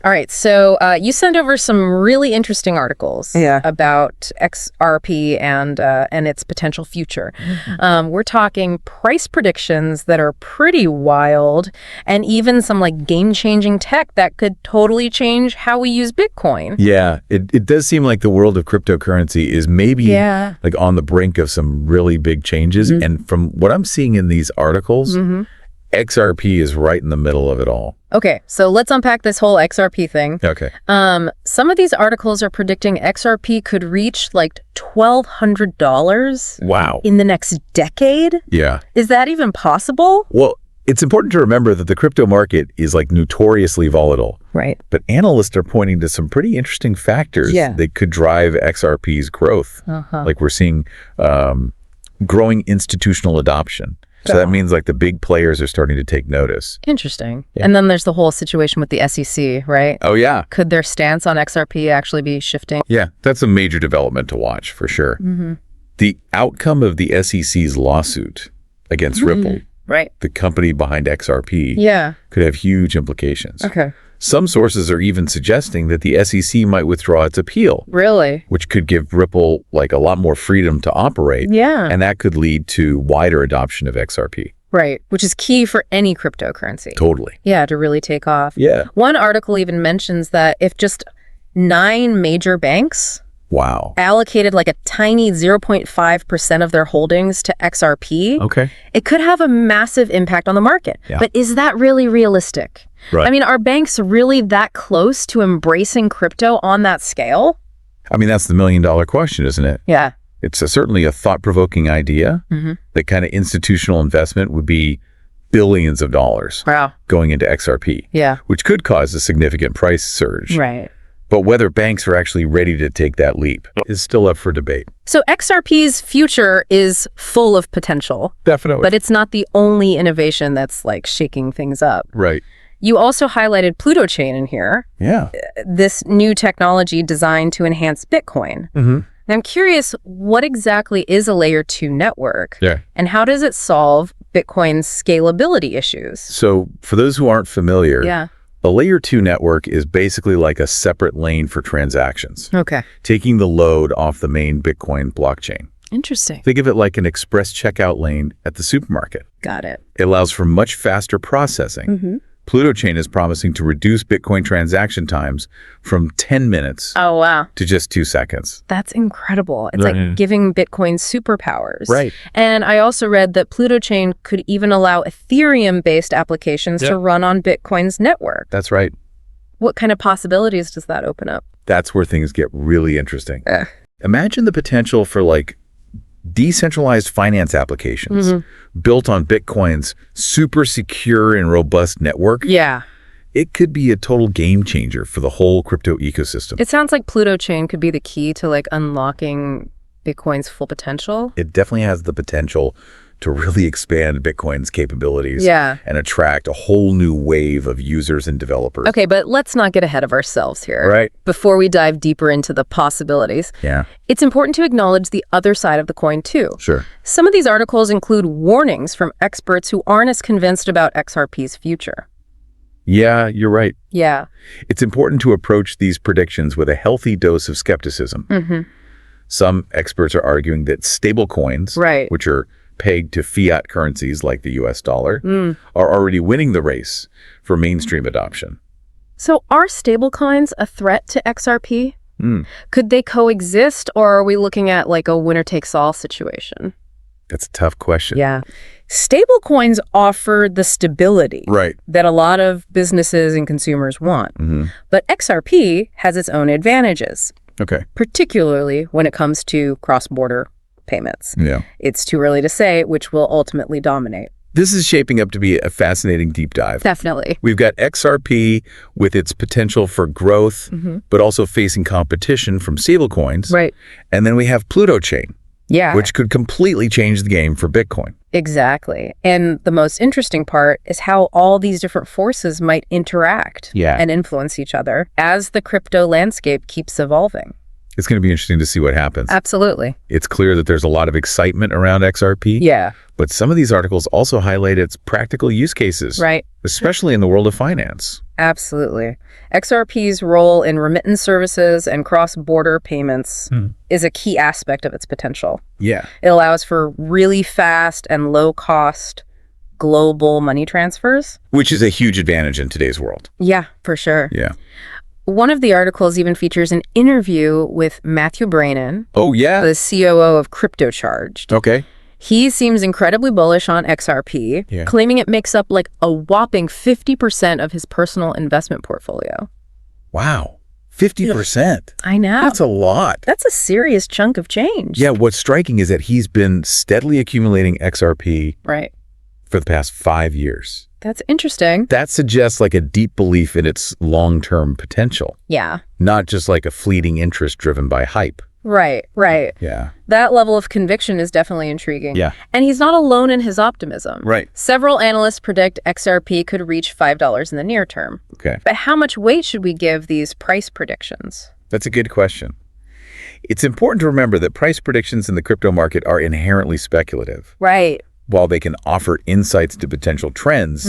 All right, so you sent over some really interesting articles about XRP and its potential future. We're talking price predictions that are pretty wild, and even some like game-changing tech that could totally change how we use Bitcoin. Yeah, it does seem like the world of cryptocurrency is maybe like on the brink of some really big changes. And from what I'm seeing in these articles, XRP is right in the middle of it all. Okay, so let's unpack this whole XRP thing. Okay. Some of these articles are predicting XRP could reach like $1,200 Wow. in the next decade. Yeah. Is that even possible? Well, it's important to remember that the crypto market is like notoriously volatile. Right. But analysts are pointing to some pretty interesting factors that could drive XRP's growth. Like we're seeing growing institutional adoption. So that means like the big players are starting to take notice. Interesting. And then there's the whole situation with the SEC, right? Oh, yeah. Could their stance on XRP actually be shifting? Yeah, that's a major development to watch for sure. The outcome of the SEC's lawsuit against Ripple, the company behind XRP, could have huge implications. Okay. Some sources are even suggesting that the SEC might withdraw its appeal. Really? Which could give Ripple like a lot more freedom to operate. Yeah. And that could lead to wider adoption of XRP. Right, which is key for any cryptocurrency. Totally. Yeah, to really take off. Yeah. One article even mentions that if just 9 major banks allocated like a tiny 0.5% of their holdings to XRP, it could have a massive impact on the market. But is that really realistic? Right. I mean, are banks really that close to embracing crypto on that scale? I mean, that's the million-dollar question, isn't it? Yeah. It's certainly a thought-provoking idea. That kind of institutional investment would be billions of dollars going into XRP, which could cause a significant price surge. Right. But whether banks are actually ready to take that leap is still up for debate. So XRP's future is full of potential. Definitely. But it's not the only innovation that's like shaking things up. Right. You also highlighted PlutoChain in here. Yeah. This new technology designed to enhance Bitcoin. And I'm curious, what exactly is a layer 2 network? And how does it solve Bitcoin's scalability issues? So for those who aren't familiar, a layer 2 network is basically like a separate lane for transactions. Okay. Taking the load off the main Bitcoin blockchain. Interesting. Think of it like an express checkout lane at the supermarket. Got it. It allows for much faster processing. PlutoChain is promising to reduce Bitcoin transaction times from 10 minutes to just 2 seconds. That's incredible. It's like giving Bitcoin superpowers. Right. And I also read that PlutoChain could even allow Ethereum-based applications to run on Bitcoin's network. That's right. What kind of possibilities does that open up? That's where things get really interesting. Imagine the potential for like decentralized finance applications built on Bitcoin's super secure and robust network. Yeah. It could be a total game changer for the whole crypto ecosystem. It sounds like PlutoChain could be the key to like unlocking Bitcoin's full potential. It definitely has the potential to really expand Bitcoin's capabilities and attract a whole new wave of users and developers. Okay, but let's not get ahead of ourselves here. Right. Before we dive deeper into the possibilities, it's important to acknowledge the other side of the coin too. Sure. Some of these articles include warnings from experts who aren't as convinced about XRP's future. Yeah, you're right. Yeah. It's important to approach these predictions with a healthy dose of skepticism. Some experts are arguing that stable coins, which are pegged to fiat currencies like the US dollar, are already winning the race for mainstream adoption. So are stablecoins a threat to XRP? Could they coexist, or are we looking at like a winner-takes-all situation? That's a tough question. Yeah. Stablecoins offer the stability that a lot of businesses and consumers want. But XRP has its own advantages, particularly when it comes to cross-border payments. It's too early to say which will ultimately dominate. This is shaping up to be a fascinating deep dive. Definitely. We've got XRP with its potential for growth, but also facing competition from stablecoins. And then we have PlutoChain, which could completely change the game for Bitcoin. Exactly. And the most interesting part is how all these different forces might interact and influence each other as the crypto landscape keeps evolving. It's going to be interesting to see what happens. Absolutely. It's clear that there's a lot of excitement around XRP. Yeah. But some of these articles also highlight its practical use cases. Right. Especially in the world of finance. Absolutely. XRP's role in remittance services and cross-border payments is a key aspect of its potential. Yeah. It allows for really fast and low-cost global money transfers. Which is a huge advantage in today's world. Yeah, for sure. Yeah. One of the articles even features an interview with Matthew Brannon. Oh, yeah? The COO of CryptoCharged. Okay. He seems incredibly bullish on XRP, claiming it makes up like a whopping 50% of his personal investment portfolio. Wow. 50%. I know. That's a lot. That's a serious chunk of change. Yeah, what's striking is that he's been steadily accumulating XRP for the past 5 years. That's interesting. That suggests like a deep belief in its long-term potential. Yeah. Not just like a fleeting interest driven by hype. Right. Yeah. That level of conviction is definitely intriguing. Yeah. And he's not alone in his optimism. Right. Several analysts predict XRP could reach $5 in the near term. Okay. But how much weight should we give these price predictions? That's a good question. It's important to remember that price predictions in the crypto market are inherently speculative. Right. While they can offer insights to potential trends,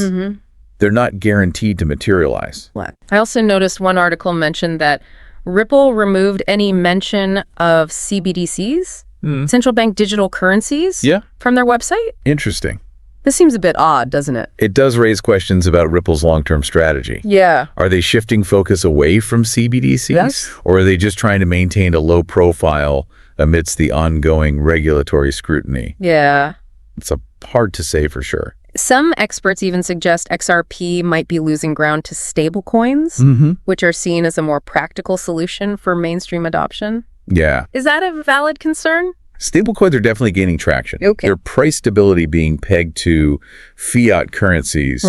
they're not guaranteed to materialize. I also noticed one article mentioned that Ripple removed any mention of CBDCs, central bank digital currencies, from their website. Interesting. This seems a bit odd, doesn't it? It does raise questions about Ripple's long-term strategy. Yeah. Are they shifting focus away from CBDCs? Yes. Or are they just trying to maintain a low profile amidst the ongoing regulatory scrutiny? Yeah. It's hard to say for sure. Some experts even suggest XRP might be losing ground to stablecoins, which are seen as a more practical solution for mainstream adoption. Yeah. Is that a valid concern? Stablecoins are definitely gaining traction. Okay. Their price stability being pegged to fiat currencies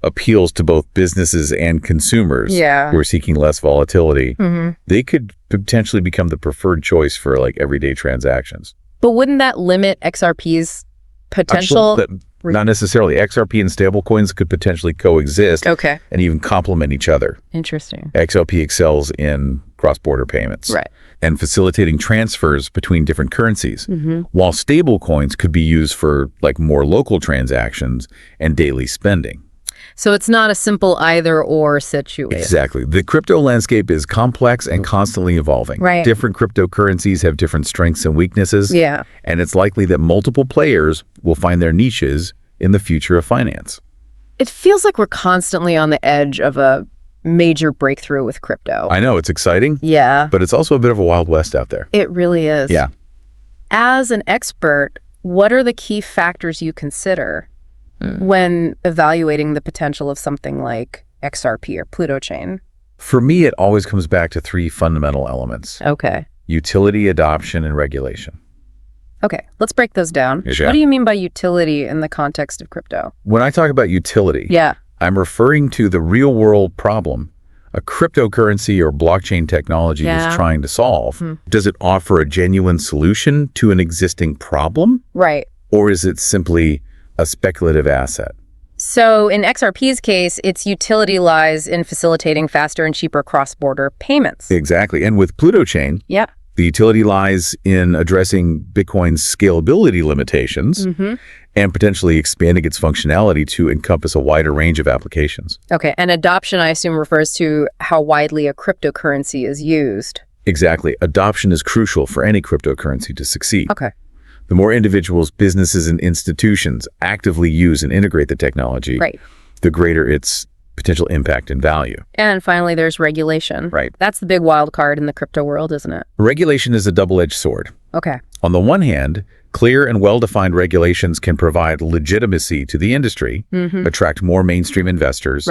appeals to both businesses and consumers who are seeking less volatility. They could potentially become the preferred choice for like everyday transactions. But wouldn't that limit XRP's potential? Not necessarily. XRP and stablecoins could potentially coexist and even complement each other. Interesting. XRP excels in cross-border payments and facilitating transfers between different currencies, while stablecoins could be used for like more local transactions and daily spending. So it's not a simple either-or situation. Exactly. The crypto landscape is complex and constantly evolving. Different cryptocurrencies have different strengths and weaknesses. And it's likely that multiple players will find their niches in the future of finance. It feels like we're constantly on the edge of a major breakthrough with crypto. I know, it's exciting. Yeah. But it's also a bit of a wild west out there. It really is. Yeah. As an expert, what are the key factors you consider when evaluating the potential of something like XRP or PlutoChain? For me, it always comes back to 3 fundamental elements. Okay. Utility, adoption, and regulation. Okay, let's break those down. What do you mean by utility in the context of crypto? When I talk about utility, I'm referring to the real-world problem a cryptocurrency or blockchain technology is trying to solve. Does it offer a genuine solution to an existing problem? Right. Or is it simply a speculative asset? So in XRP's case, its utility lies in facilitating faster and cheaper cross-border payments. Exactly. And with PlutoChain, the utility lies in addressing Bitcoin's scalability limitations and potentially expanding its functionality to encompass a wider range of applications. Okay, and adoption, I assume, refers to how widely a cryptocurrency is used. Exactly. Adoption is crucial for any cryptocurrency to succeed. Okay. The more individuals, businesses, and institutions actively use and integrate the technology, the greater its potential impact and value. And finally, there's regulation. Right. That's the big wild card in the crypto world, isn't it? Regulation is a double-edged sword. Okay. On the one hand, clear and well-defined regulations can provide legitimacy to the industry, attract more mainstream investors,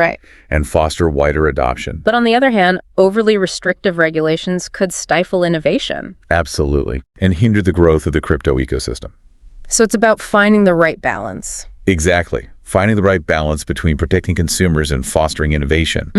and foster wider adoption. But on the other hand, overly restrictive regulations could stifle innovation. Absolutely. And hinder the growth of the crypto ecosystem. So it's about finding the right balance. Exactly. Finding the right balance between protecting consumers and fostering innovation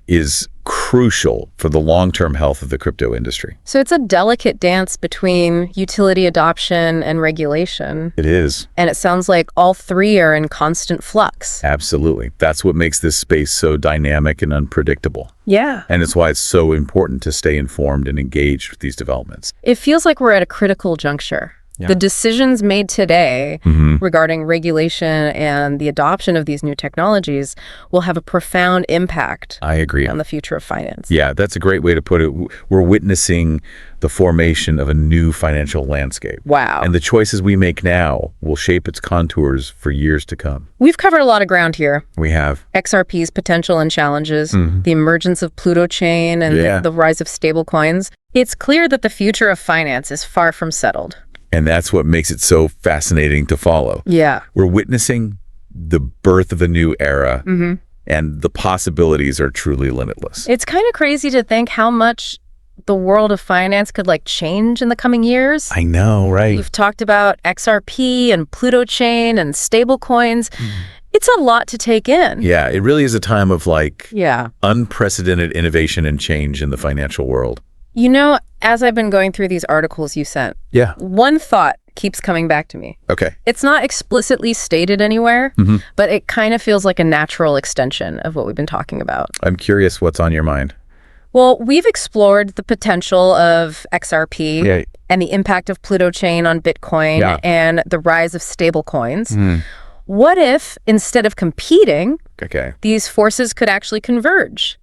is crucial for the long-term health of the crypto industry. So it's a delicate dance between utility adoption and regulation. It is. And it sounds like all three are in constant flux. Absolutely. That's what makes this space so dynamic and unpredictable. Yeah. And it's why it's so important to stay informed and engaged with these developments. It feels like we're at a critical juncture. Yeah. The decisions made today regarding regulation and the adoption of these new technologies will have a profound impact. I agree. On the future of finance. Yeah, that's a great way to put it. We're witnessing the formation of a new financial landscape. Wow. And the choices we make now will shape its contours for years to come. We've covered a lot of ground here. We have. XRP's potential and challenges, the emergence of PlutoChain and the rise of stablecoins. It's clear that the future of finance is far from settled. And that's what makes it so fascinating to follow. Yeah. We're witnessing the birth of a new era, and the possibilities are truly limitless. It's kind of crazy to think how much the world of finance could change in the coming years. I know, right? You've talked about XRP and PlutoChain and stablecoins. It's a lot to take in. Yeah, it really is a time of unprecedented innovation and change in the financial world. You know, as I've been going through these articles you sent, one thought keeps coming back to me. Okay. It's not explicitly stated anywhere, but it kind of feels like a natural extension of what we've been talking about. I'm curious what's on your mind. Well, we've explored the potential of XRP and the impact of PlutoChain on Bitcoin and the rise of stablecoins. What if, instead of competing, these forces could actually converge?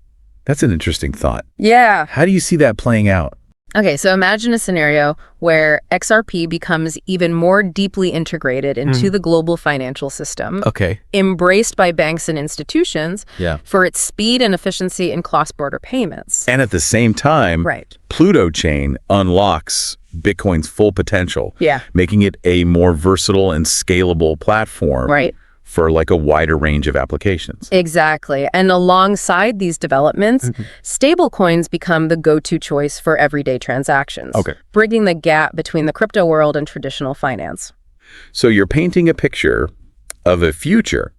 That's an interesting thought. Yeah. How do you see that playing out? Okay, so imagine a scenario where XRP becomes even more deeply integrated into the global financial system. Okay. Embraced by banks and institutions for its speed and efficiency in cross-border payments. And at the same time, PlutoChain unlocks Bitcoin's full potential, making it a more versatile and scalable platform. For a wider range of applications. Exactly. And alongside these developments, stablecoins become the go-to choice for everyday transactions, bridging the gap between the crypto world and traditional finance. So you're painting a picture of a future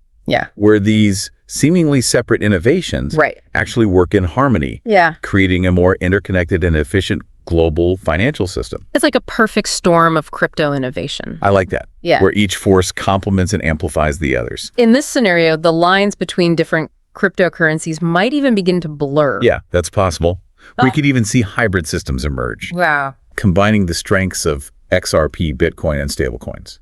where these seemingly separate innovations actually work in harmony, creating a more interconnected and efficient global financial system. It's like a perfect storm of crypto innovation. I like that. Yeah. Where each force complements and amplifies the others. In this scenario, the lines between different cryptocurrencies might even begin to blur. Yeah, that's possible. We could even see hybrid systems emerge. Wow. Combining the strengths of XRP, Bitcoin, and stablecoins.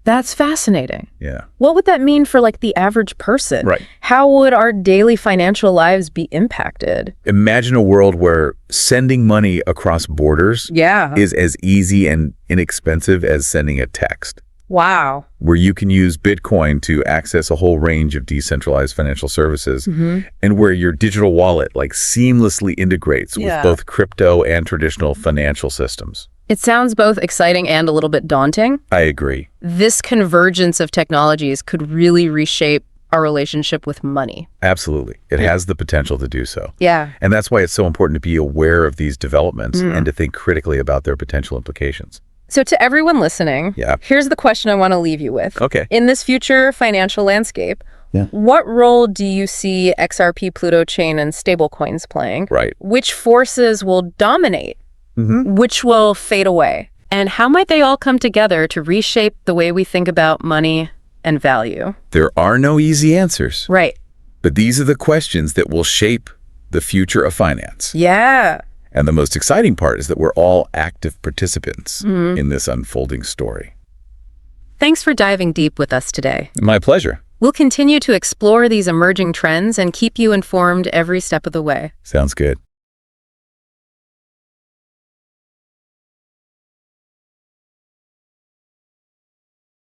That's fascinating. Yeah. What would that mean for the average person? Right. How would our daily financial lives be impacted? Imagine a world where sending money across borders is as easy and inexpensive as sending a text. Wow. Where you can use Bitcoin to access a whole range of decentralized financial services, and where your digital wallet seamlessly integrates with both crypto and traditional financial systems. It sounds both exciting and a little bit daunting. I agree. This convergence of technologies could really reshape our relationship with money. Absolutely. It has the potential to do so. Yeah. And that's why it's so important to be aware of these developments and to think critically about their potential implications. So to everyone listening, here's the question I want to leave you with. Okay. In this future financial landscape, what role do you see XRP, PlutoChain, and stablecoins playing? Right. Which forces will dominate? Which will fade away? And how might they all come together to reshape the way we think about money and value? There are no easy answers. Right. But these are the questions that will shape the future of finance. Yeah. And the most exciting part is that we're all active participants in this unfolding story. Thanks for diving deep with us today. My pleasure. We'll continue to explore these emerging trends and keep you informed every step of the way. Sounds good.